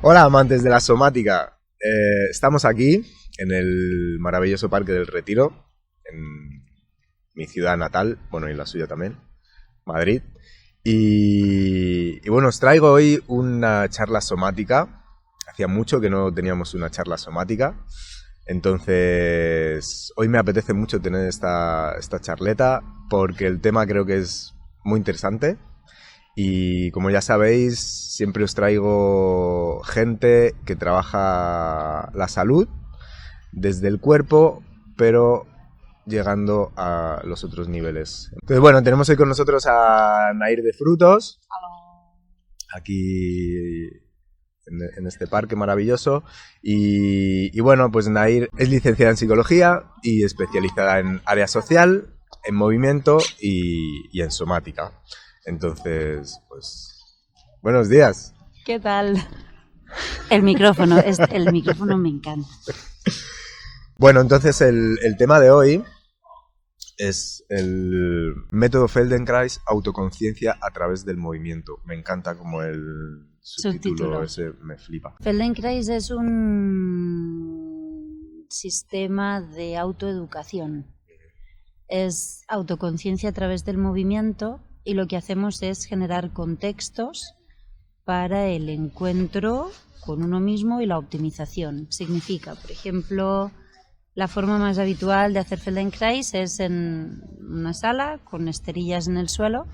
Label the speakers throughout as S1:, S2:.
S1: Hola amantes de la somática, estamos aquí en el maravilloso Parque del Retiro, en mi ciudad natal, bueno y la suya también, Madrid, y bueno, os traigo hoy una charla somática. Hacía mucho que no teníamos una charla somática, entonces hoy me apetece mucho tener esta charleta porque el tema creo que es muy interesante. Y como ya sabéis, siempre os traigo gente que trabaja la salud desde el cuerpo, pero llegando a los otros niveles. Entonces, bueno, tenemos hoy con nosotros a Nair de Frutos. Aquí en este parque maravilloso. Y bueno, pues Nair es licenciada en psicología y especializada en área social, en movimiento y en somática. Entonces, pues, buenos días.
S2: ¿Qué tal? El micrófono me encanta.
S1: Bueno, entonces el tema de hoy es el método Feldenkrais, autoconciencia a través del movimiento. Me encanta como el subtítulo ese, me flipa.
S2: Feldenkrais es un sistema de autoeducación. Es autoconciencia a través del movimiento. Y lo que hacemos es generar contextos para el encuentro con uno mismo y la optimización. Significa, por ejemplo, la forma más habitual de hacer Feldenkrais es en una sala con esterillas en el suelo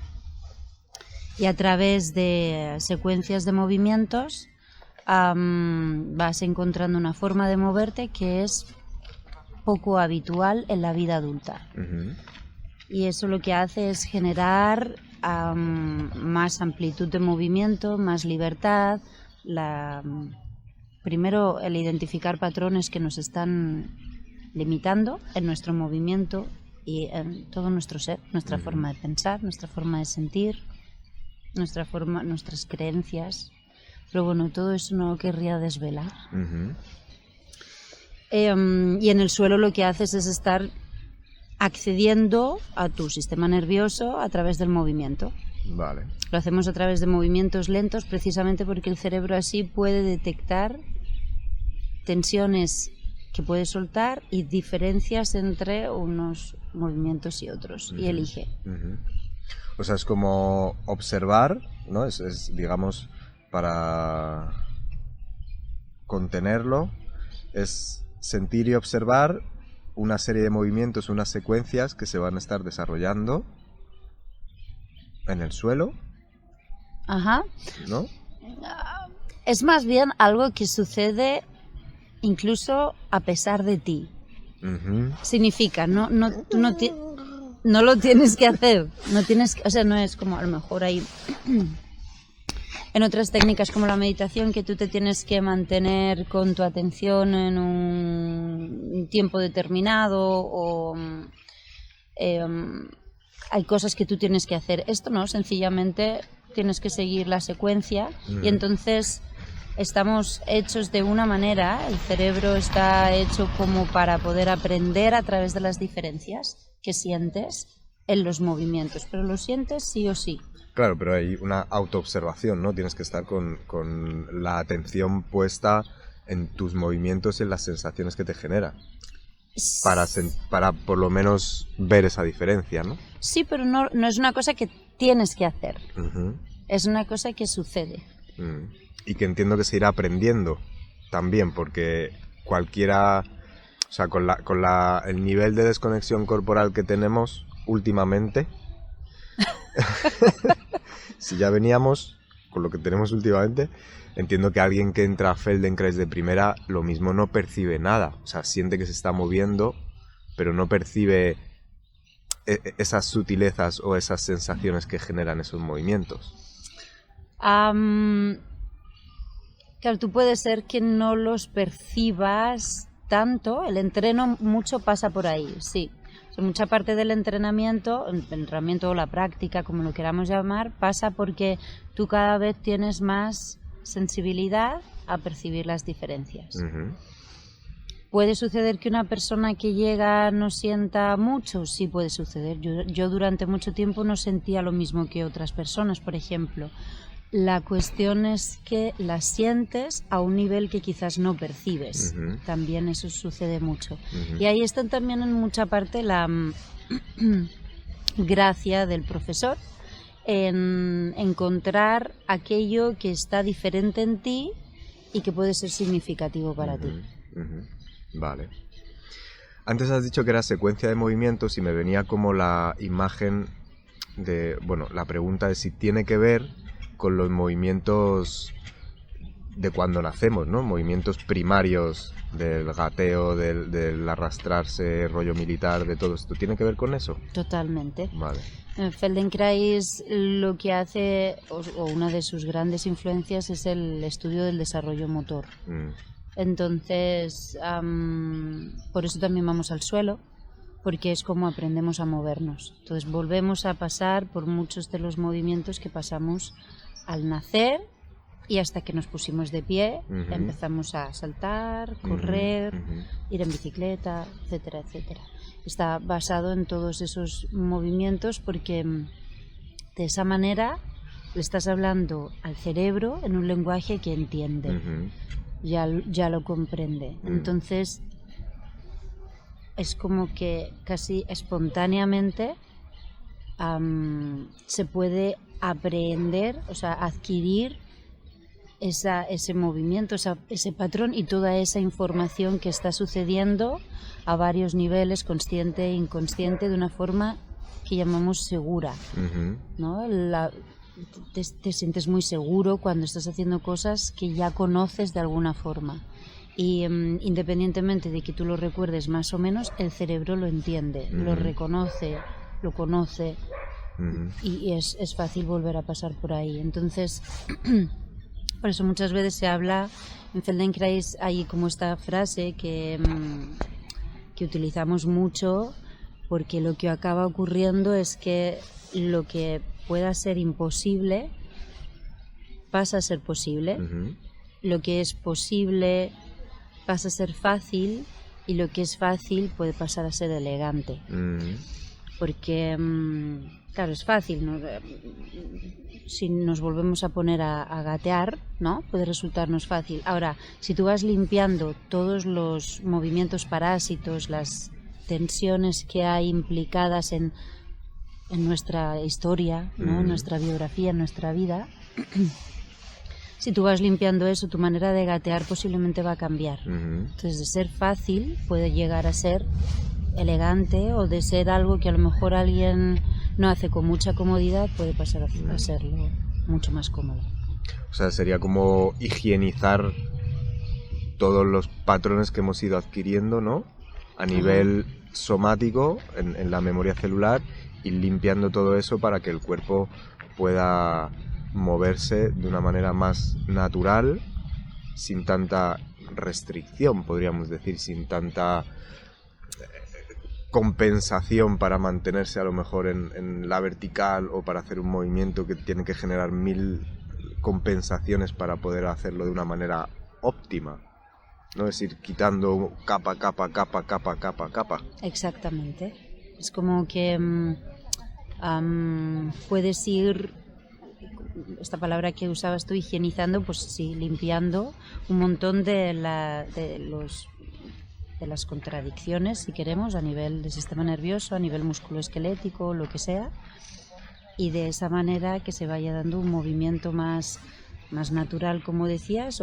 S2: y a través de secuencias de movimientos vas encontrando una forma de moverte que es poco habitual en la vida adulta. Uh-huh. Y eso lo que hace es generar más amplitud de movimiento, más libertad. Primero, el identificar patrones que nos están limitando en nuestro movimiento y en todo nuestro ser, nuestra forma de pensar, nuestra forma de sentir, nuestras creencias. Pero bueno, todo eso no lo querría desvelar. Uh-huh. Y en el suelo lo que haces es estar accediendo a tu sistema nervioso a través del movimiento.
S1: Vale.
S2: Lo hacemos a través de movimientos lentos precisamente porque el cerebro así puede detectar tensiones que puede soltar y diferencias entre unos movimientos y otros. Uh-huh. Y elige.
S1: Uh-huh. O sea, es como observar, ¿no? Es digamos, para contenerlo, es sentir y observar una serie de movimientos, unas secuencias que se van a estar desarrollando en el suelo.
S2: Ajá.
S1: ¿No?
S2: Es más bien algo que sucede incluso a pesar de ti. Uh-huh. Significa, no lo tienes que hacer. No tienes, o sea, no es como a lo mejor hay en otras técnicas como la meditación que tú te tienes que mantener con tu atención en un tiempo determinado o hay cosas que tú tienes que hacer. Esto no, sencillamente tienes que seguir la secuencia y entonces estamos hechos de una manera, el cerebro está hecho como para poder aprender a través de las diferencias que sientes en los movimientos, pero lo sientes sí o sí.
S1: Claro, pero hay una autoobservación, ¿no? Tienes que estar con la atención puesta en tus movimientos y en las sensaciones que te genera. Para por lo menos ver esa diferencia, ¿no?
S2: Sí, pero no es una cosa que tienes que hacer.
S1: Uh-huh.
S2: Es una cosa que sucede.
S1: Y que entiendo que se irá aprendiendo también, porque cualquiera... O sea, con el nivel de desconexión corporal que tenemos últimamente... Si ya veníamos con lo que tenemos últimamente, entiendo que alguien que entra a Feldenkrais de primera lo mismo no percibe nada. O sea, siente que se está moviendo, pero no percibe esas sutilezas o esas sensaciones que generan esos movimientos.
S2: Claro, tú puedes ser que no los percibas tanto. El entreno mucho pasa por ahí, sí. Mucha parte del entrenamiento o la práctica, como lo queramos llamar, pasa porque tú cada vez tienes más sensibilidad a percibir las diferencias. Uh-huh. ¿Puede suceder que una persona que llega no sienta mucho? Sí, puede suceder. Yo durante mucho tiempo no sentía lo mismo que otras personas, por ejemplo. La cuestión es que las sientes a un nivel que quizás no percibes. También eso sucede mucho. Y ahí está también en mucha parte la gracia del profesor en encontrar aquello que está diferente en ti y que puede ser significativo para ti.
S1: Vale. Antes has dicho que era secuencia de movimientos y me venía como la imagen de, bueno, la pregunta de si tiene que ver con los movimientos de cuando nacemos, ¿no? Movimientos primarios del gateo, del arrastrarse, rollo militar, de todo esto. ¿Tiene que ver con eso?
S2: Totalmente.
S1: Vale.
S2: Feldenkrais lo que hace, o una de sus grandes influencias, es el estudio del desarrollo motor. Entonces, por eso también vamos al suelo, porque es como aprendemos a movernos. Entonces volvemos a pasar por muchos de los movimientos que pasamos al nacer y hasta que nos pusimos de pie, empezamos a saltar, correr, ir en bicicleta, etcétera, etcétera. Está basado en todos esos movimientos porque de esa manera le estás hablando al cerebro en un lenguaje que entiende, ya lo comprende. Entonces es como que casi espontáneamente se puede aprender, o sea, adquirir ese movimiento, ese patrón y toda esa información que está sucediendo a varios niveles, consciente e inconsciente, de una forma que llamamos segura, ¿no? Te sientes muy seguro cuando estás haciendo cosas que ya conoces de alguna forma. Y independientemente de que tú lo recuerdes más o menos, el cerebro lo entiende, lo reconoce, lo conoce, y es fácil volver a pasar por ahí. Entonces, por eso muchas veces se habla, en Feldenkrais hay como esta frase que utilizamos mucho, porque lo que acaba ocurriendo es que lo que pueda ser imposible pasa a ser posible, lo que es posible pasa a ser fácil y lo que es fácil puede pasar a ser elegante. Porque, claro, es fácil, ¿no? Si nos volvemos a poner a gatear, ¿no? Puede resultarnos fácil. Ahora, si tú vas limpiando todos los movimientos parásitos, las tensiones que hay implicadas en nuestra historia, ¿no? En nuestra biografía, en nuestra vida, si tú vas limpiando eso, tu manera de gatear posiblemente va a cambiar. Entonces, de ser fácil puede llegar a ser elegante, o de ser algo que a lo mejor alguien no hace con mucha comodidad, puede pasar a serlo mucho más cómodo.
S1: O sea, sería como higienizar todos los patrones que hemos ido adquiriendo, ¿no? A nivel somático, en la memoria celular, y limpiando todo eso para que el cuerpo pueda moverse de una manera más natural, sin tanta restricción, podríamos decir, sin tanta compensación para mantenerse a lo mejor en la vertical, o para hacer un movimiento que tiene que generar 1000 compensaciones para poder hacerlo de una manera óptima, ¿no? Es ir quitando capa.
S2: Exactamente. Es como que puedes ir, esta palabra que usabas tú, higienizando, pues sí, limpiando un montón de las contradicciones, si queremos, a nivel del sistema nervioso, a nivel musculoesquelético, lo que sea, y de esa manera que se vaya dando un movimiento más natural, como decías,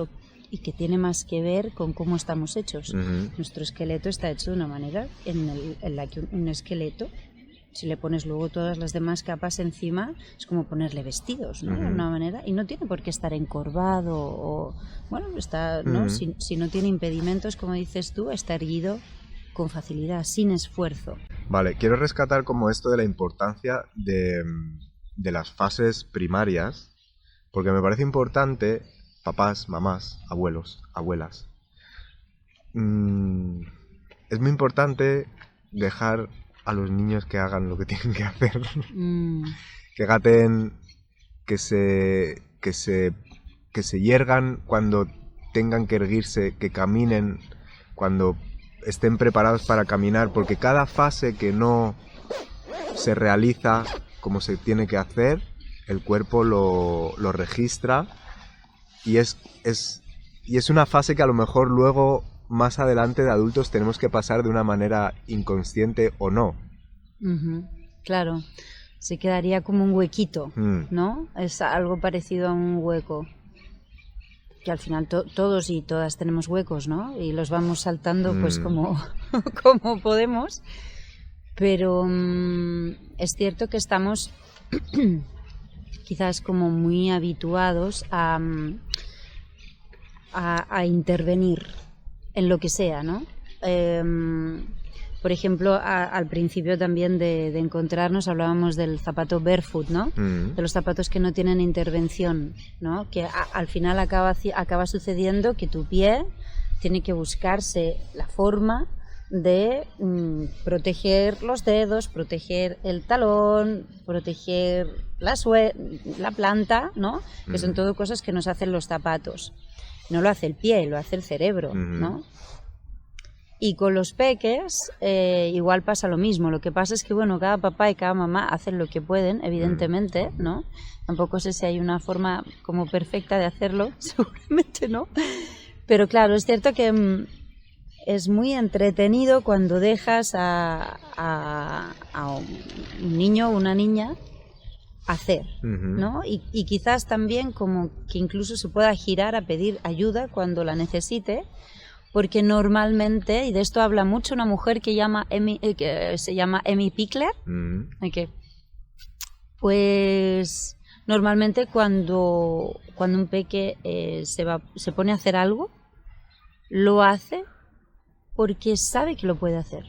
S2: y que tiene más que ver con cómo estamos hechos. Nuestro esqueleto está hecho de una manera en la que un esqueleto, si le pones luego todas las demás capas encima, es como ponerle vestidos, ¿no? De una manera, y no tiene por qué estar encorvado, o bueno, está, ¿no? Si no tiene impedimentos, como dices tú, está erguido con facilidad, sin esfuerzo.
S1: Vale, quiero rescatar como esto de la importancia de las fases primarias, porque me parece importante, papás, mamás, abuelos, abuelas, es muy importante dejar a los niños que hagan lo que tienen que hacer, que gateen, que se yergan cuando tengan que erguirse, que caminen cuando estén preparados para caminar, porque cada fase que no se realiza como se tiene que hacer el cuerpo lo registra y es una fase que a lo mejor luego, más adelante de adultos, tenemos que pasar de una manera inconsciente o no.
S2: Claro, se quedaría como un huequito, ¿no? Es algo parecido a un hueco. Que al final todos y todas tenemos huecos, ¿no? Y los vamos saltando pues como podemos. Pero es cierto que estamos quizás como muy habituados a intervenir en lo que sea, ¿no? Por ejemplo, al principio también de encontrarnos hablábamos del zapato barefoot, ¿no? De los zapatos que no tienen intervención, ¿no? Que al final acaba sucediendo que tu pie tiene que buscarse la forma de proteger los dedos, proteger el talón, proteger la planta, ¿no? Que son todo cosas que nos hacen los zapatos. No lo hace el pie, lo hace el cerebro, ¿no? Y con los peques igual pasa lo mismo. Lo que pasa es que, bueno, cada papá y cada mamá hacen lo que pueden, evidentemente, ¿no? Tampoco sé si hay una forma como perfecta de hacerlo, seguramente no. Pero claro, es cierto que es muy entretenido cuando dejas a un niño o una niña hacer, ¿no? Y quizás también como que incluso se pueda girar a pedir ayuda cuando la necesite, porque normalmente, y de esto habla mucho una mujer que se llama Amy Pickler, pues normalmente cuando un peque se pone a hacer algo, lo hace porque sabe que lo puede hacer.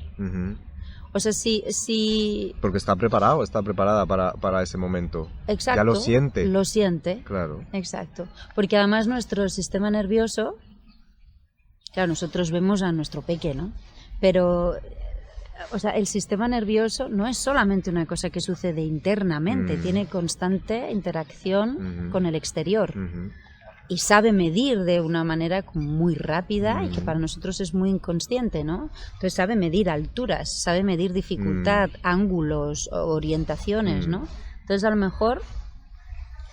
S2: O sea, si
S1: porque está preparada para ese momento.
S2: Exacto,
S1: ya lo siente.
S2: Lo siente.
S1: Claro.
S2: Exacto. Porque además nuestro sistema nervioso, claro, nosotros vemos a nuestro peque, ¿no? Pero, o sea, el sistema nervioso no es solamente una cosa que sucede internamente, tiene constante interacción con el exterior. Y sabe medir de una manera muy rápida y que para nosotros es muy inconsciente, ¿no? Entonces sabe medir alturas, sabe medir dificultad, ángulos, orientaciones, ¿no? Entonces a lo mejor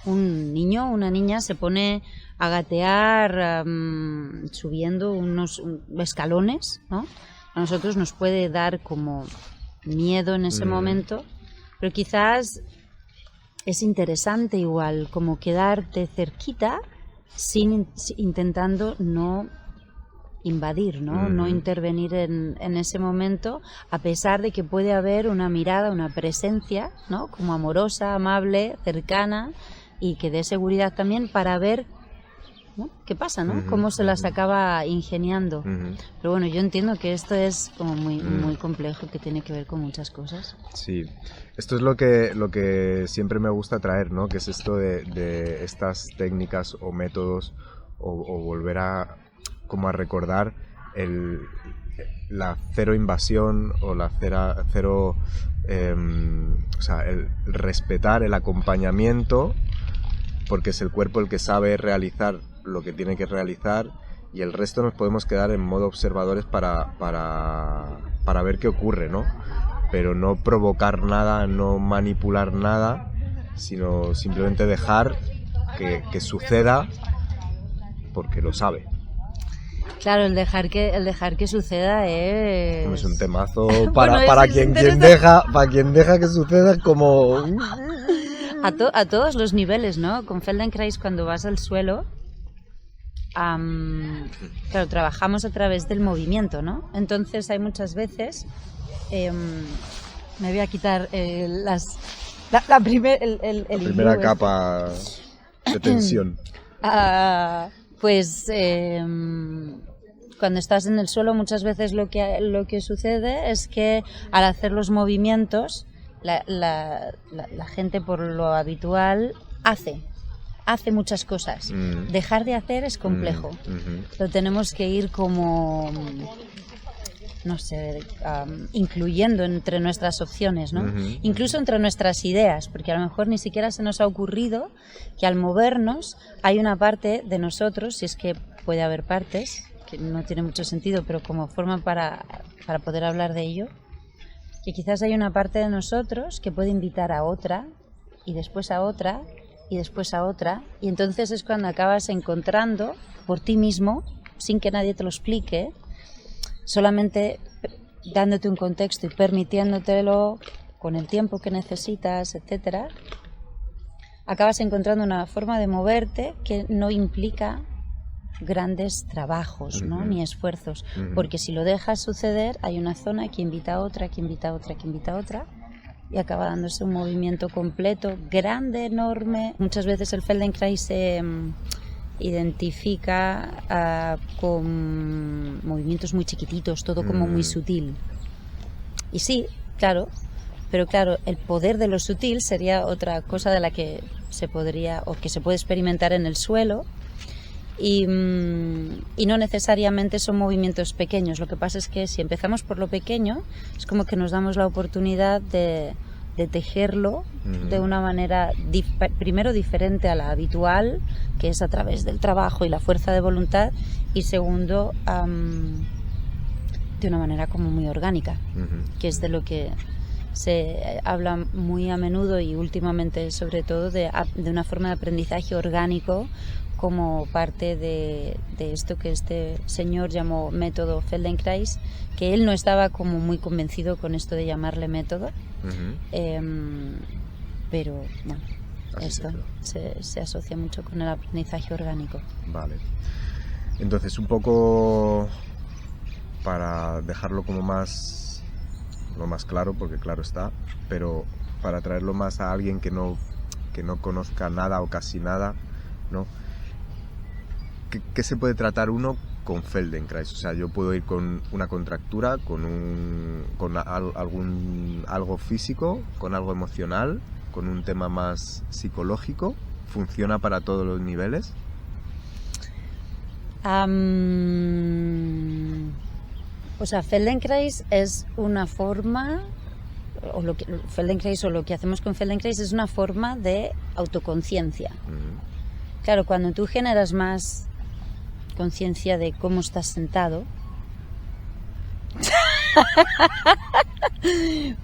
S2: un niño o una niña se pone a gatear subiendo unos escalones, ¿no? A nosotros nos puede dar como miedo en ese momento, pero quizás es interesante igual como quedarte cerquita intentando no invadir, ¿no? No intervenir en ese momento, a pesar de que puede haber una mirada, una presencia, ¿no? Como amorosa, amable, cercana y que dé seguridad también para ver, ¿no? ¿Qué pasa, no? Cómo se las acaba ingeniando. Pero bueno, yo entiendo que esto es como muy complejo, que tiene que ver con muchas cosas.
S1: Sí, esto es lo que siempre me gusta traer, ¿no? Que es esto de estas técnicas o métodos o volver a recordar la cero invasión o la cero o sea, el respetar el acompañamiento, porque es el cuerpo el que sabe realizar lo que tiene que realizar y el resto nos podemos quedar en modo observadores para ver qué ocurre, ¿no? Pero no provocar nada, no manipular nada, sino simplemente dejar que suceda porque lo sabe.
S2: Claro, el dejar que suceda es...
S1: Es un temazo para quien deja que suceda, como...
S2: A todos los niveles, ¿no? Con Feldenkrais, cuando vas al suelo, claro, trabajamos a través del movimiento, ¿no? Entonces hay muchas veces... me voy a quitar la
S1: primera capa de tensión.
S2: Pues cuando estás en el suelo, muchas veces lo que sucede es que al hacer los movimientos la gente, por lo habitual, hace muchas cosas. Dejar de hacer es complejo. Lo tenemos que ir como, no sé, incluyendo entre nuestras opciones, ¿no? Incluso entre nuestras ideas, porque a lo mejor ni siquiera se nos ha ocurrido que al movernos hay una parte de nosotros, si es que puede haber partes, que no tiene mucho sentido, pero como forma para poder hablar de ello, que quizás hay una parte de nosotros que puede invitar a otra y después a otra y después a otra, y entonces es cuando acabas encontrando por ti mismo, sin que nadie te lo explique, solamente dándote un contexto y permitiéndotelo con el tiempo que necesitas, etcétera, acabas encontrando una forma de moverte que no implica grandes trabajos, ¿no? Ni esfuerzos, porque si lo dejas suceder hay una zona que invita a otra, que invita a otra, que invita a otra, y acaba dándose un movimiento completo, grande, enorme. Muchas veces el Feldenkrais se identifica con movimientos muy chiquititos, todo como muy sutil. Y sí, claro, pero claro, el poder de lo sutil sería otra cosa de la que se podría, o que se puede experimentar en el suelo, y no necesariamente son movimientos pequeños. Lo que pasa es que si empezamos por lo pequeño, es como que nos damos la oportunidad de tejerlo de una manera primero diferente a la habitual, que es a través del trabajo y la fuerza de voluntad, y segundo, de una manera como muy orgánica, que es de lo que se habla muy a menudo y últimamente sobre todo de una forma de aprendizaje orgánico, como parte de esto que este señor llamó método Feldenkrais, que él no estaba como muy convencido con esto de llamarle método, pero bueno, esto se asocia mucho con el aprendizaje orgánico.
S1: Vale. Entonces, un poco para dejarlo como lo más claro, porque claro está, pero para traerlo más a alguien que no conozca nada o casi nada, ¿no? ¿Qué se puede tratar uno con Feldenkrais? O sea, yo puedo ir con una contractura, con algo físico, con algo emocional, con un tema más psicológico. ¿Funciona para todos los niveles?
S2: O sea, Feldenkrais es una forma, Feldenkrais o lo que hacemos con Feldenkrais es una forma de autoconciencia. Claro, cuando tú generas más conciencia de cómo estás sentado,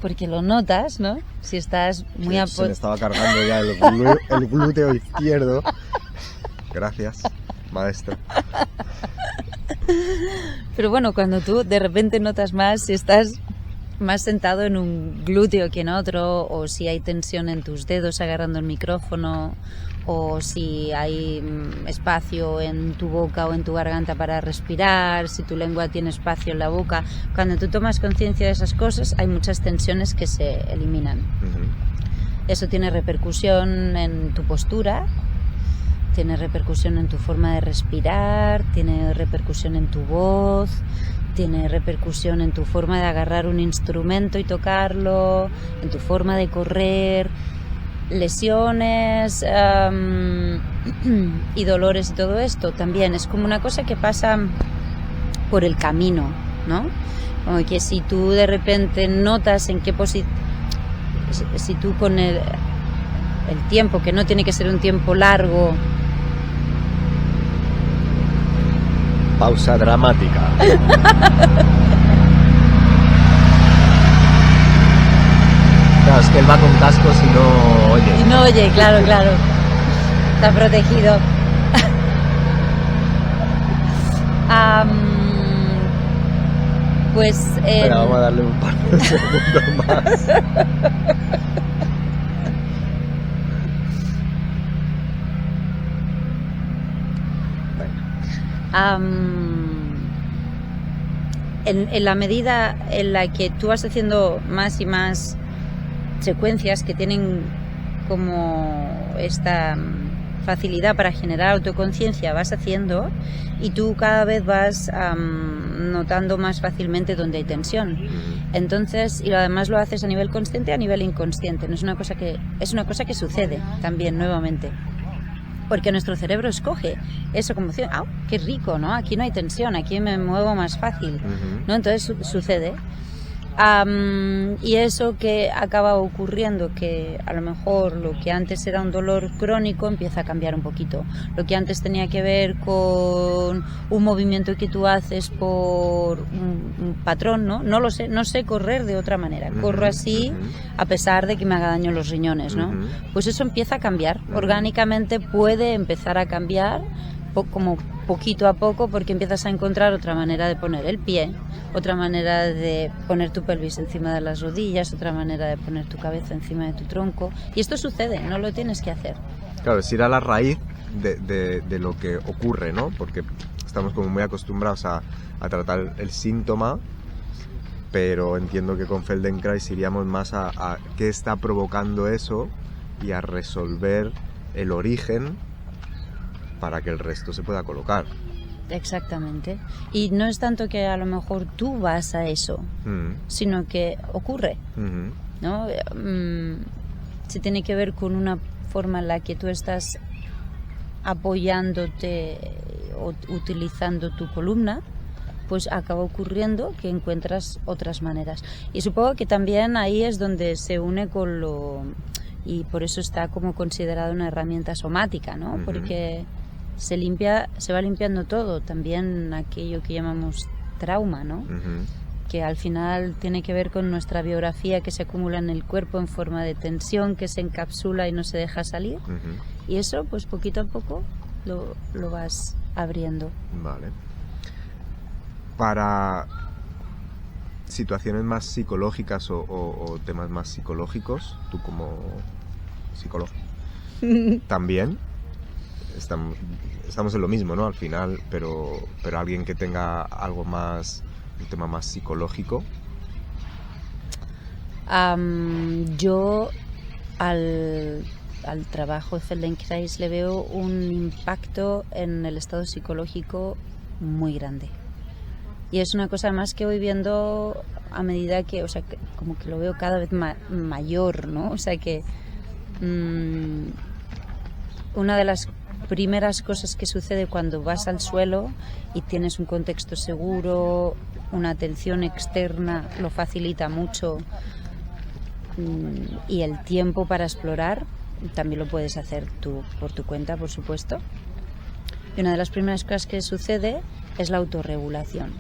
S2: porque lo notas, ¿no? Si estás muy
S1: se me estaba cargando ya el glúteo izquierdo. Gracias, maestro.
S2: Pero bueno, cuando tú de repente notas más si estás más sentado en un glúteo que en otro, o si hay tensión en tus dedos agarrando el micrófono, o si hay espacio en tu boca o en tu garganta para respirar, si tu lengua tiene espacio en la boca. Cuando tú tomas conciencia de esas cosas, hay muchas tensiones que se eliminan. Eso tiene repercusión en tu postura, tiene repercusión en tu forma de respirar, tiene repercusión en tu voz, tiene repercusión en tu forma de agarrar un instrumento y tocarlo, en tu forma de correr. Lesiones y dolores y todo esto también es como una cosa que pasa por el camino, ¿no? Como que si tú de repente notas en qué posición, si tú con el tiempo, que no tiene que ser un tiempo largo.
S1: Pausa dramática. Claro, es que él va con cascos y no oye.
S2: Y no oye, claro. Está protegido. Pues...
S1: Espera, vamos a darle un par de segundos más.
S2: En la medida en la que tú vas haciendo más y más secuencias que tienen como esta facilidad para generar autoconciencia, vas haciendo, y tú cada vez vas notando más fácilmente dónde hay tensión. Entonces, y además lo haces a nivel consciente y a nivel inconsciente. No es una cosa que sucede también nuevamente. Porque nuestro cerebro escoge eso como, qué rico, ¿no? Aquí no hay tensión, aquí me muevo más fácil, ¿no? Entonces sucede. Y eso que acaba ocurriendo, que a lo mejor lo que antes era un dolor crónico empieza a cambiar un poquito. Lo que antes tenía que ver con un movimiento que tú haces por un patrón, ¿no? No lo sé, no sé correr de otra manera. Corro así a pesar de que me haga daño los riñones, ¿no? Pues eso empieza a cambiar. Orgánicamente puede empezar a cambiar como poquito a poco, porque empiezas a encontrar otra manera de poner el pie, otra manera de poner tu pelvis encima de las rodillas, otra manera de poner tu cabeza encima de tu tronco, y esto sucede, no lo tienes que hacer.
S1: Claro, es ir a la raíz de lo que ocurre, ¿no? Porque estamos como muy acostumbrados a tratar el síntoma, pero entiendo que con Feldenkrais iríamos más a qué está provocando eso y a resolver el origen para que el resto se pueda colocar.
S2: Exactamente. Y no es tanto que a lo mejor tú vas a eso, sino que ocurre, ¿no? Se tiene que ver con una forma en la que tú estás apoyándote o utilizando tu columna, pues acaba ocurriendo que encuentras otras maneras. Y supongo que también ahí es donde se une con lo... Y por eso está como considerada una herramienta somática, ¿no? Porque se va limpiando todo, también aquello que llamamos trauma, ¿no? Que al final tiene que ver con nuestra biografía que se acumula en el cuerpo en forma de tensión, que se encapsula y no se deja salir. Y eso, pues poquito a poco lo vas abriendo.
S1: Vale. Para situaciones más psicológicas o temas más psicológicos, tú como psicólogo también estamos en lo mismo, ¿no? Al final, pero alguien que tenga algo más, un tema más psicológico.
S2: Yo al trabajo de Feldenkrais le veo un impacto en el estado psicológico muy grande. Y es una cosa más que voy viendo a medida que, o sea, que como que lo veo cada vez mayor, ¿no? O sea que una de las primeras cosas que sucede cuando vas al suelo y tienes un contexto seguro, una atención externa lo facilita mucho, y el tiempo para explorar también lo puedes hacer tú por tu cuenta, por supuesto. Y una de las primeras cosas que sucede es la autorregulación.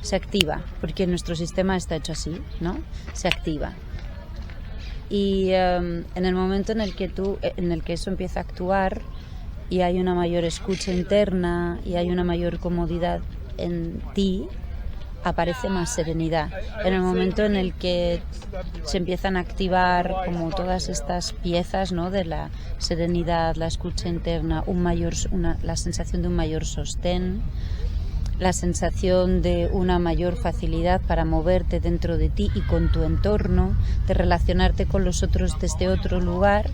S2: Se activa, porque nuestro sistema está hecho así, ¿no? Se activa. Y en el momento en el que eso empieza a actuar y hay una mayor escucha interna y hay una mayor comodidad en ti, aparece más serenidad. En el momento en el que se empiezan a activar como todas estas piezas, ¿no? De la serenidad, la escucha interna, la sensación de un mayor sostén, la sensación de una mayor facilidad para moverte dentro de ti y con tu entorno, de relacionarte con los otros desde otro lugar,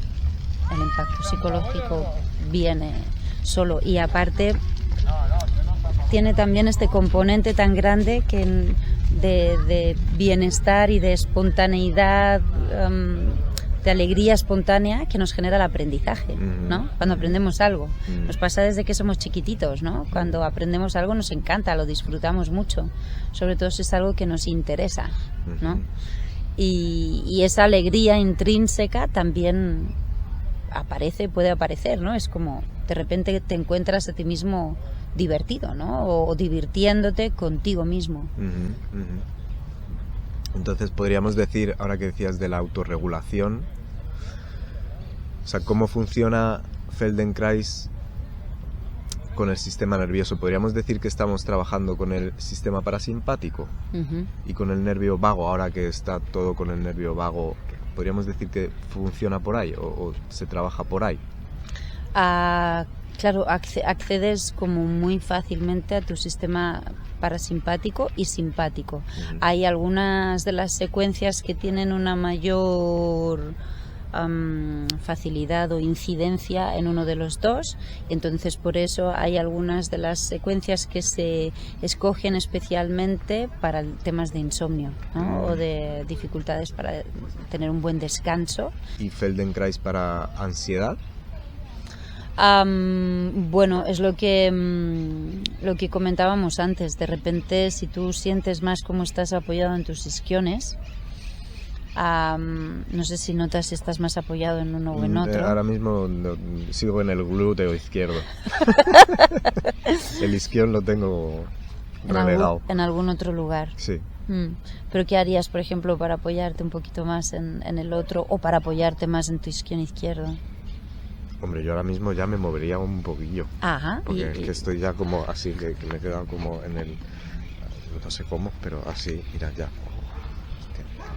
S2: el impacto psicológico viene solo. Y aparte tiene también este componente tan grande que de bienestar y de espontaneidad, de alegría espontánea que nos genera el aprendizaje, ¿no? Cuando aprendemos algo. Nos pasa desde que somos chiquititos, ¿no? Cuando aprendemos algo nos encanta, lo disfrutamos mucho, sobre todo si es algo que nos interesa, ¿no? Y esa alegría intrínseca también puede aparecer, ¿no? Es como de repente te encuentras a ti mismo divertido, ¿no? O divirtiéndote contigo mismo.
S1: Entonces podríamos decir, ahora que decías de la autorregulación, o sea, ¿cómo funciona Feldenkrais con el sistema nervioso? Podríamos decir que estamos trabajando con el sistema parasimpático y con el nervio vago. Ahora que está todo con el nervio vago, ¿podríamos decir que funciona por ahí o se trabaja por ahí?
S2: Claro, accedes como muy fácilmente a tu sistema parasimpático y simpático. Hay algunas de las secuencias que tienen una mayor facilidad o incidencia en uno de los dos, entonces por eso hay algunas de las secuencias que se escogen especialmente para temas de insomnio, ¿no? O de dificultades para tener un buen descanso.
S1: ¿Y Feldenkrais para ansiedad?
S2: Bueno, es lo que comentábamos antes. De repente, si tú sientes más cómo estás apoyado en tus isquiones, no sé si notas si estás más apoyado en uno o en otro.
S1: Ahora mismo sigo en el glúteo izquierdo. El isquión lo tengo relegado.
S2: En algún otro lugar.
S1: Sí.
S2: ¿Pero qué harías, por ejemplo, para apoyarte un poquito más en el otro o para apoyarte más en tu isquión izquierdo?
S1: Hombre, yo ahora mismo ya me movería un poquillo.
S2: Ajá.
S1: Porque es que estoy ya como así, que me he quedado como en el... No sé cómo, pero así, mira, ya.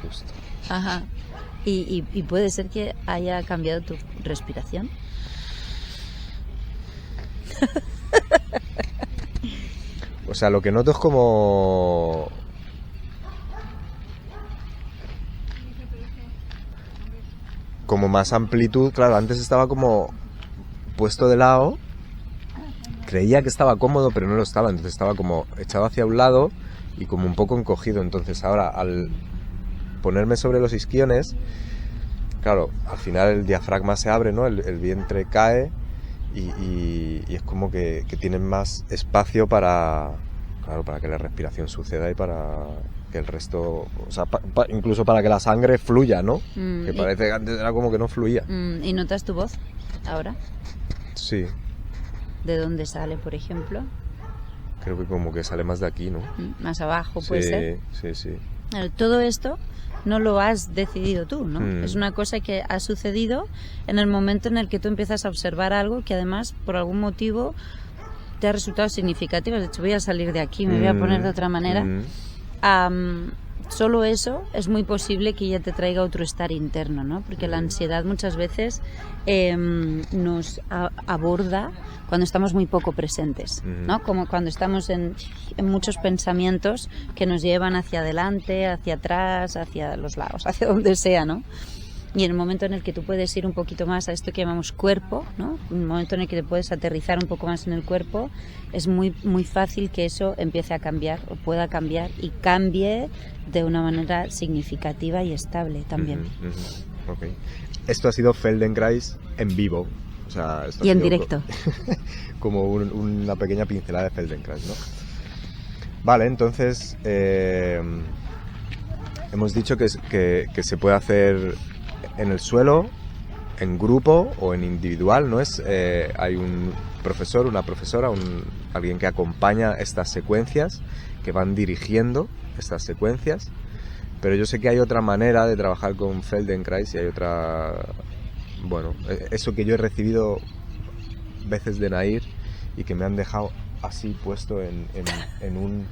S1: Justo.
S2: Ajá. ¿Y puede ser que haya cambiado tu respiración?
S1: O sea, lo que noto es como más amplitud. Claro, antes estaba como puesto de lado. Creía que estaba cómodo, pero no lo estaba. Entonces estaba como echado hacia un lado y como un poco encogido. Entonces ahora, al ponerme sobre los isquiones, claro, al final el diafragma se abre, ¿no? El vientre cae y es como que tienen más espacio para que la respiración suceda y para que el resto, o sea, incluso para que la sangre fluya, ¿no? Que parece que antes era como que no fluía.
S2: ¿Y notas tu voz ahora?
S1: Sí.
S2: ¿De dónde sale, por ejemplo?
S1: Creo que como que sale más de aquí, ¿no?
S2: Más abajo, puede ser.
S1: Sí.
S2: Todo esto no lo has decidido tú, ¿no? Es una cosa que ha sucedido en el momento en el que tú empiezas a observar algo que además, por algún motivo, te ha resultado significativo. De hecho, voy a salir de aquí, me voy a poner de otra manera. Solo eso es muy posible que ya te traiga otro estar interno, ¿no? Porque la ansiedad muchas veces nos aborda cuando estamos muy poco presentes, ¿no? Como cuando estamos en muchos pensamientos que nos llevan hacia adelante, hacia atrás, hacia los lados, hacia donde sea, ¿no? Y en el momento en el que tú puedes ir un poquito más a esto que llamamos cuerpo, ¿no? Un momento en el que te puedes aterrizar un poco más en el cuerpo, es muy, muy fácil que eso empiece a cambiar o pueda cambiar y cambie de una manera significativa y estable también.
S1: Okay. Esto ha sido Feldenkrais en vivo. O sea, esto
S2: y en directo.
S1: Como una pequeña pincelada de Feldenkrais, ¿no? Vale, entonces hemos dicho que se puede hacer en el suelo, en grupo o en individual, ¿no? Hay un profesor, una profesora, alguien que acompaña estas secuencias, que van dirigiendo estas secuencias, pero yo sé que hay otra manera de trabajar con Feldenkrais y hay otra... Bueno, eso que yo he recibido veces de Nair y que me han dejado así puesto en un...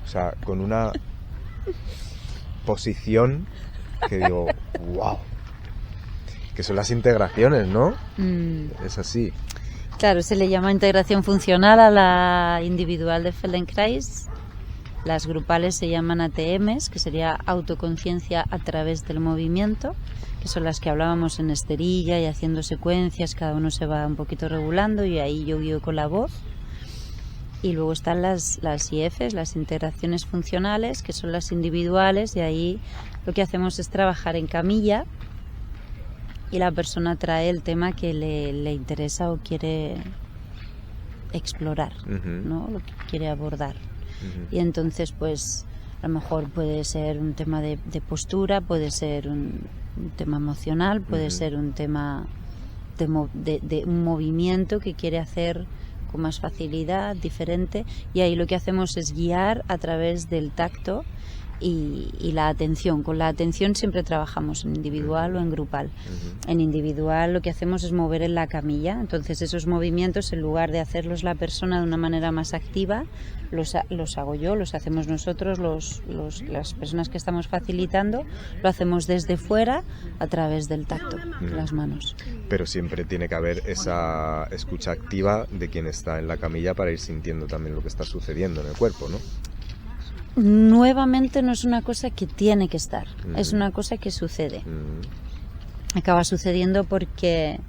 S1: O sea, con una posición que digo, wow, que son las integraciones, ¿no? Es así.
S2: Claro, se le llama integración funcional a la individual de Feldenkrais. Las grupales se llaman ATMs, que sería autoconciencia a través del movimiento, que son las que hablábamos en esterilla y haciendo secuencias, cada uno se va un poquito regulando y ahí yo guío con la voz. Y luego están las IFs, las integraciones funcionales, que son las individuales, y ahí lo que hacemos es trabajar en camilla y la persona trae el tema que le interesa o quiere explorar, ¿no? Lo que quiere abordar. Y entonces, pues, a lo mejor puede ser un tema de postura, puede ser un tema emocional, puede ser un tema de un movimiento que quiere hacer con más facilidad, diferente, y ahí lo que hacemos es guiar a través del tacto y la atención. Con la atención siempre trabajamos en individual o en grupal. En individual lo que hacemos es mover en la camilla, entonces esos movimientos, en lugar de hacerlos la persona de una manera más activa, los hago yo, los hacemos nosotros, las personas que estamos facilitando, lo hacemos desde fuera a través del tacto, las manos.
S1: Pero siempre tiene que haber esa escucha activa de quien está en la camilla para ir sintiendo también lo que está sucediendo en el cuerpo, ¿no?
S2: Nuevamente no es una cosa que tiene que estar, es una cosa que sucede. Acaba sucediendo porque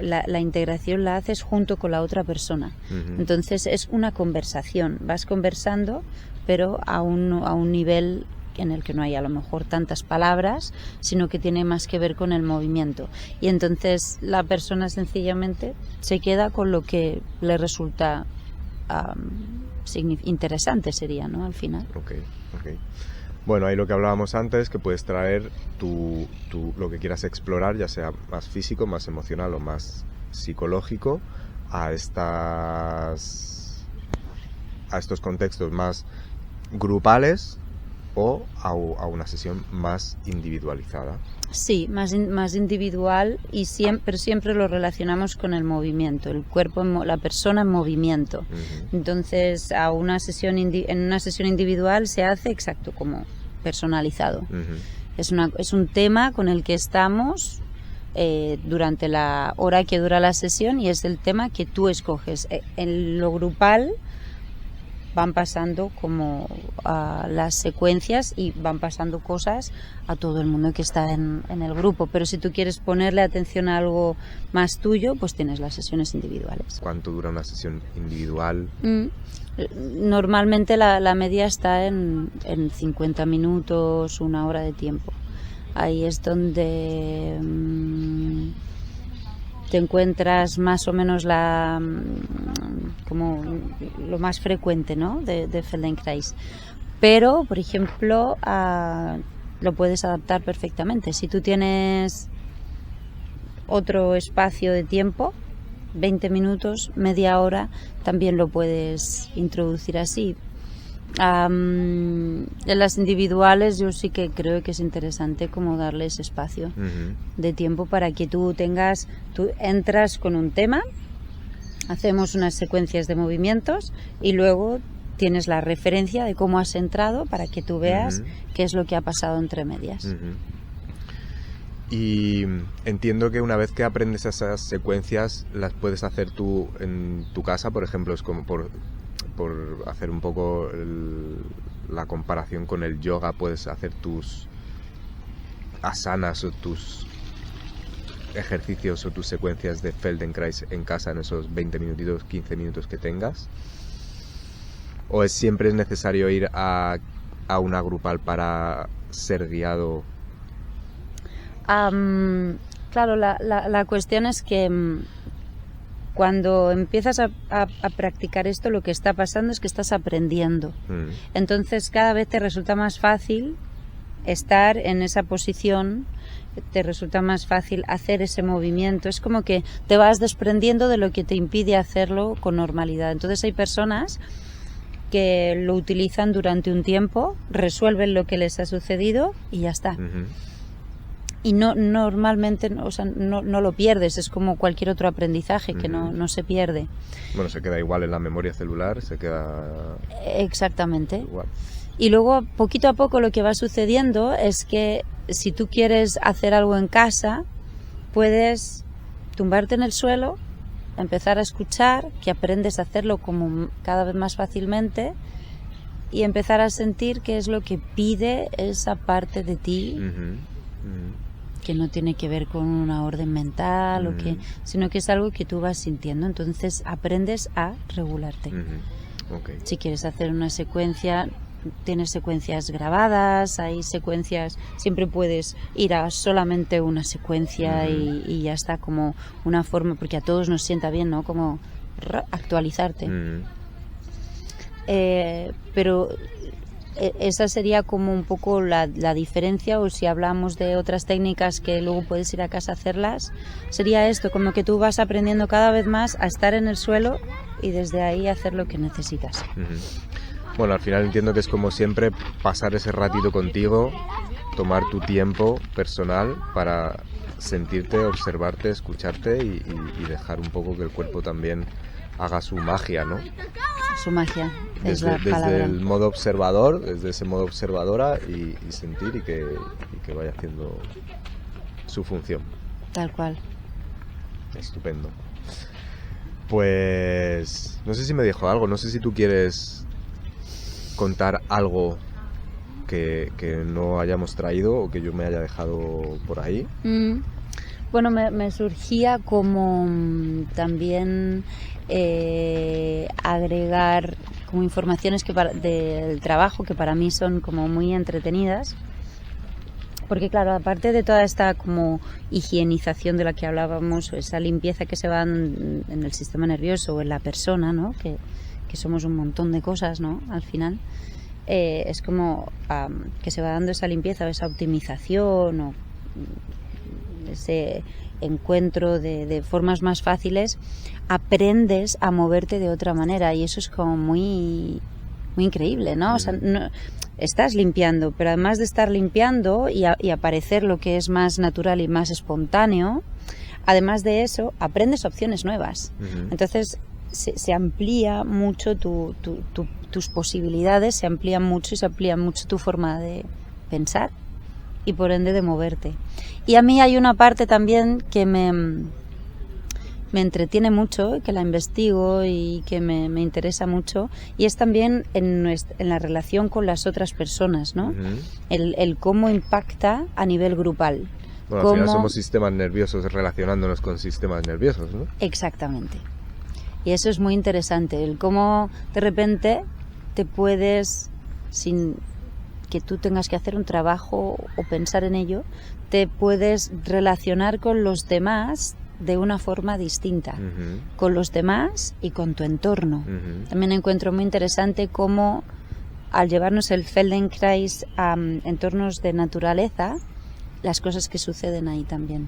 S2: la integración la haces junto con la otra persona. Entonces es una conversación, vas conversando, pero a un nivel en el que no hay a lo mejor tantas palabras, sino que tiene más que ver con el movimiento. Y entonces la persona sencillamente se queda con lo que le resulta interesante, sería, ¿no? Al final.
S1: Ok. Bueno, ahí lo que hablábamos antes, que puedes traer lo que quieras explorar, ya sea más físico, más emocional o más psicológico, a estos contextos más grupales o a una sesión más individualizada.
S2: Sí, más individual, pero siempre lo relacionamos con el movimiento, el cuerpo, la persona en movimiento. Uh-huh. Entonces, en una sesión individual se hace exacto como personalizado. Uh-huh. Es un tema con el que estamos durante la hora que dura la sesión y es el tema que tú escoges. En lo grupal van pasando como las secuencias y van pasando cosas a todo el mundo que está en el grupo, pero si tú quieres ponerle atención a algo más tuyo, pues tienes las sesiones individuales.
S1: ¿Cuánto dura una sesión individual?
S2: Normalmente la media está en 50 minutos, 1 hora de tiempo. Ahí es donde te encuentras más o menos como lo más frecuente, ¿no? de Feldenkrais. Pero, por ejemplo, lo puedes adaptar perfectamente. Si tú tienes otro espacio de tiempo, 20 minutos, media hora, también lo puedes introducir así. En las individuales yo sí que creo que es interesante como darles espacio de tiempo para que tú entras con un tema, hacemos unas secuencias de movimientos y luego tienes la referencia de cómo has entrado para que tú veas qué es lo que ha pasado entre medias.
S1: Y entiendo que una vez que aprendes esas secuencias las puedes hacer tú en tu casa, por ejemplo, es como por hacer un poco la comparación con el yoga, puedes hacer tus asanas o tus ejercicios o tus secuencias de Feldenkrais en casa en esos 20 minutitos, 15 minutos que tengas, o siempre es necesario ir a una grupal para ser guiado.
S2: Claro, la cuestión es que cuando empiezas a practicar esto, lo que está pasando es que estás aprendiendo. Entonces cada vez te resulta más fácil estar en esa posición, te resulta más fácil hacer ese movimiento. Es como que te vas desprendiendo de lo que te impide hacerlo con normalidad. Entonces hay personas que lo utilizan durante un tiempo, resuelven lo que les ha sucedido y ya está. Y normalmente, o sea, no lo pierdes, es como cualquier otro aprendizaje que no se pierde.
S1: Bueno, se queda igual en la memoria celular, se queda...
S2: Exactamente.
S1: Igual.
S2: Y luego, poquito a poco, lo que va sucediendo es que si tú quieres hacer algo en casa, puedes tumbarte en el suelo, empezar a escuchar, que aprendes a hacerlo como cada vez más fácilmente y empezar a sentir qué es lo que pide esa parte de ti. Que no tiene que ver con una orden mental sino que es algo que tú vas sintiendo, entonces aprendes a regularte.
S1: Okay.
S2: Si quieres hacer una secuencia, tienes secuencias grabadas, hay secuencias, siempre puedes ir a solamente una secuencia y ya está, como una forma, porque a todos nos sienta bien, ¿no? Como actualizarte. Pero esa sería como un poco la diferencia, o si hablamos de otras técnicas que luego puedes ir a casa a hacerlas, sería esto, como que tú vas aprendiendo cada vez más a estar en el suelo y desde ahí hacer lo que necesitas.
S1: Bueno, al final entiendo que es como siempre pasar ese ratito contigo, tomar tu tiempo personal para sentirte, observarte, escucharte y dejar un poco que el cuerpo también haga su magia, ¿no?
S2: Su magia, es la palabra.
S1: Desde el modo observador, desde ese modo observadora y sentir y que vaya haciendo su función.
S2: Tal cual.
S1: Estupendo. Pues no sé si me dijo algo, no sé si tú quieres contar algo que no hayamos traído o que yo me haya dejado por ahí.
S2: Bueno, me surgía como también agregar como informaciones del trabajo que para mí son como muy entretenidas. Porque claro, aparte de toda esta como higienización de la que hablábamos, o esa limpieza que se va en el sistema nervioso o en la persona, ¿no? Que somos un montón de cosas, ¿no? Al final, es como que se va dando esa limpieza o esa optimización o ese encuentro de formas más fáciles, aprendes a moverte de otra manera y eso es como muy, muy increíble, ¿no? O sea, no, estás limpiando, pero además de estar limpiando y aparecer lo que es más natural y más espontáneo, además de eso, aprendes opciones nuevas. Entonces, se amplía mucho tus posibilidades, se amplían mucho y se amplía mucho tu forma de pensar y por ende de moverte. Y a mí hay una parte también que me entretiene mucho, que la investigo y que me interesa mucho, y es también en la relación con las otras personas, ¿no? El cómo impacta a nivel grupal.
S1: Bueno, al final somos sistemas nerviosos relacionándonos con sistemas nerviosos, ¿no?
S2: Exactamente. Y eso es muy interesante, el cómo de repente te puedes, sin que tú tengas que hacer un trabajo o pensar en ello, te puedes relacionar con los demás de una forma distinta, con los demás y con tu entorno. También encuentro muy interesante cómo al llevarnos el Feldenkrais a entornos de naturaleza, las cosas que suceden ahí también.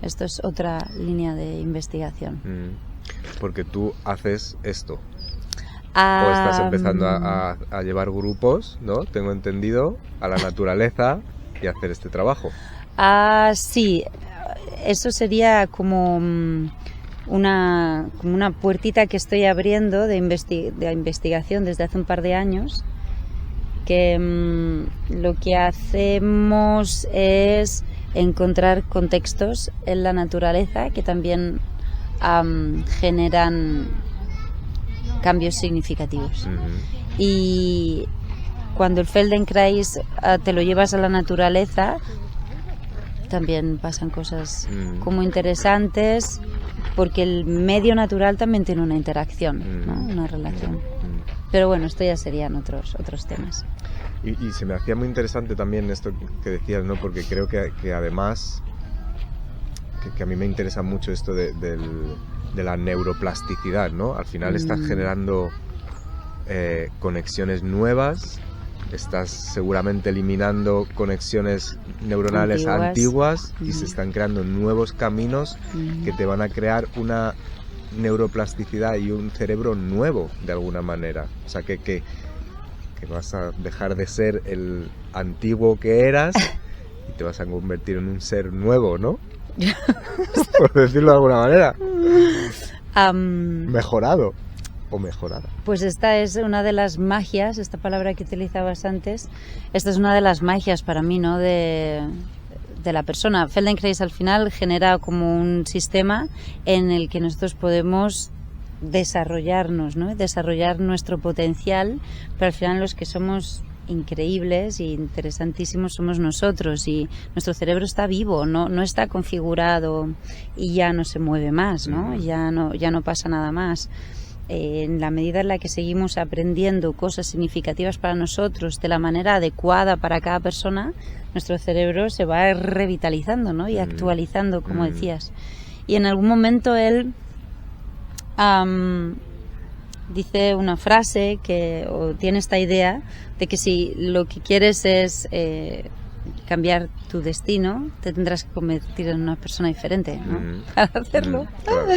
S2: Esto es otra línea de investigación.
S1: Porque tú haces esto. O estás empezando a llevar grupos, ¿no? Tengo entendido, a la naturaleza y hacer este trabajo.
S2: Sí. Eso sería como una puertita que estoy abriendo de investigación desde hace un par de años, que lo que hacemos es encontrar contextos en la naturaleza que también generan cambios significativos. Y cuando el Feldenkrais te lo llevas a la naturaleza, también pasan cosas como interesantes, porque el medio natural también tiene una interacción, ¿no? Una relación. Pero bueno, esto ya serían otros temas.
S1: Y se me hacía muy interesante también esto que decías, ¿no? Porque creo que además, que a mí me interesa mucho esto de la neuroplasticidad, ¿no? Al final estás generando conexiones nuevas, estás seguramente eliminando conexiones neuronales antiguas y se están creando nuevos caminos que te van a crear una neuroplasticidad y un cerebro nuevo de alguna manera. O sea, que vas a dejar de ser el antiguo que eras y te vas a convertir en un ser nuevo, ¿no? Por decirlo de alguna manera. Mejorado. O mejorada.
S2: Pues esta es una de las magias, esta palabra que utilizabas antes, esta es una de las magias para mí, ¿no? de la persona. Feldenkrais al final genera como un sistema en el que nosotros podemos desarrollarnos, ¿no? Desarrollar nuestro potencial, pero al final los que somos increíbles e interesantísimos somos nosotros, y nuestro cerebro está vivo, no está configurado y ya no se mueve más, ¿no? Ya no pasa nada más. En la medida en la que seguimos aprendiendo cosas significativas para nosotros de la manera adecuada para cada persona, nuestro cerebro se va revitalizando, ¿no? Y actualizando, como decías. Y en algún momento él dice una frase o tiene esta idea de que si lo que quieres es cambiar tu destino, te tendrás que convertir en una persona diferente, ¿no? Para hacerlo.
S1: Claro.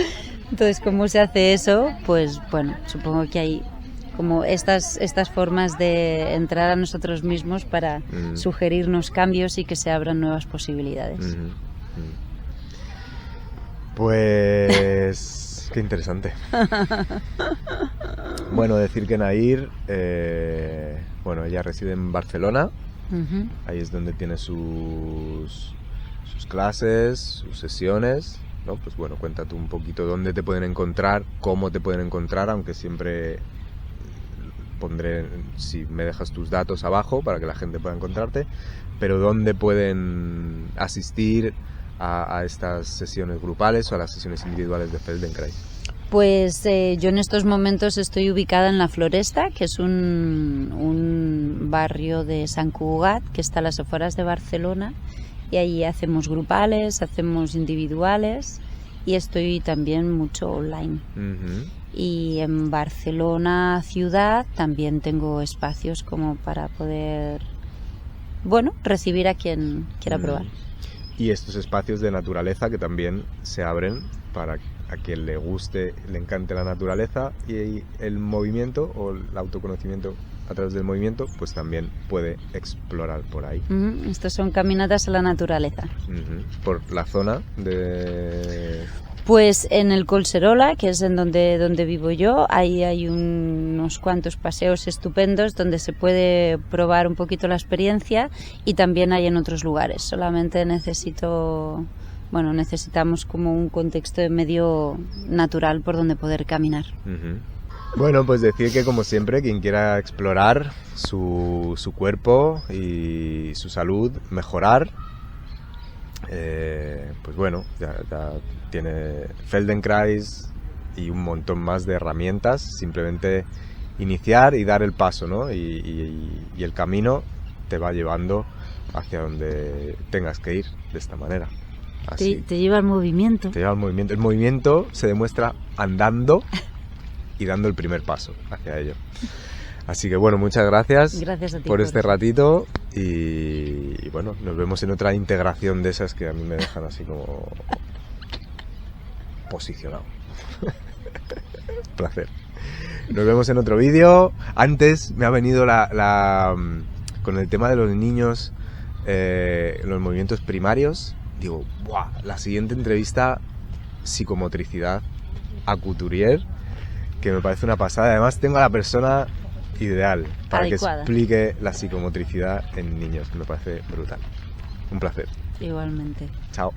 S2: Entonces, ¿cómo se hace eso? Pues bueno, supongo que hay como estas formas de entrar a nosotros mismos para sugerirnos cambios y que se abran nuevas posibilidades.
S1: Pues qué interesante. Bueno, decir que Nair, ella reside en Barcelona. Ahí es donde tiene sus clases, sus sesiones, ¿no? Pues bueno, cuéntate un poquito dónde te pueden encontrar, cómo te pueden encontrar, aunque siempre pondré, si me dejas tus datos abajo para que la gente pueda encontrarte, pero dónde pueden asistir a estas sesiones grupales o a las sesiones individuales de Feldenkrais.
S2: Pues yo en estos momentos estoy ubicada en La Floresta, que es un barrio de Sant Cugat, que está a las afueras de Barcelona, y allí hacemos grupales, hacemos individuales y estoy también mucho online. Y en Barcelona ciudad también tengo espacios como para poder, bueno, recibir a quien quiera probar.
S1: Y estos espacios de naturaleza que también se abren para a quien le guste, le encante la naturaleza y el movimiento o el autoconocimiento a través del movimiento, pues también puede explorar por ahí.
S2: Estos son caminatas a la naturaleza.
S1: Por la zona de...
S2: Pues en el Collserola, que es en donde vivo yo, ahí hay unos cuantos paseos estupendos donde se puede probar un poquito la experiencia, y también hay en otros lugares. Solamente necesitamos como un contexto de medio natural por donde poder caminar.
S1: Bueno, pues decir que como siempre, quien quiera explorar su cuerpo y su salud, mejorar, pues bueno, ya tiene Feldenkrais y un montón más de herramientas. Simplemente iniciar y dar el paso, ¿no? Y el camino te va llevando hacia donde tengas que ir de esta manera. Así.
S2: Te lleva al movimiento.
S1: Te lleva al movimiento. El movimiento se demuestra andando y dando el primer paso hacia ello. Así que bueno, muchas gracias,
S2: a ti
S1: por este ratito y bueno, nos vemos en otra integración de esas que a mí me dejan así como posicionado. Placer. Nos vemos en otro vídeo. Antes me ha venido con el tema de los niños, los movimientos primarios. Digo, ¡buah! La siguiente entrevista, psicomotricidad a Couturier, que me parece una pasada. Además tengo a la persona ideal para
S2: adecuada,
S1: que explique la psicomotricidad en niños, que me parece brutal. Un placer.
S2: Igualmente.
S1: Chao.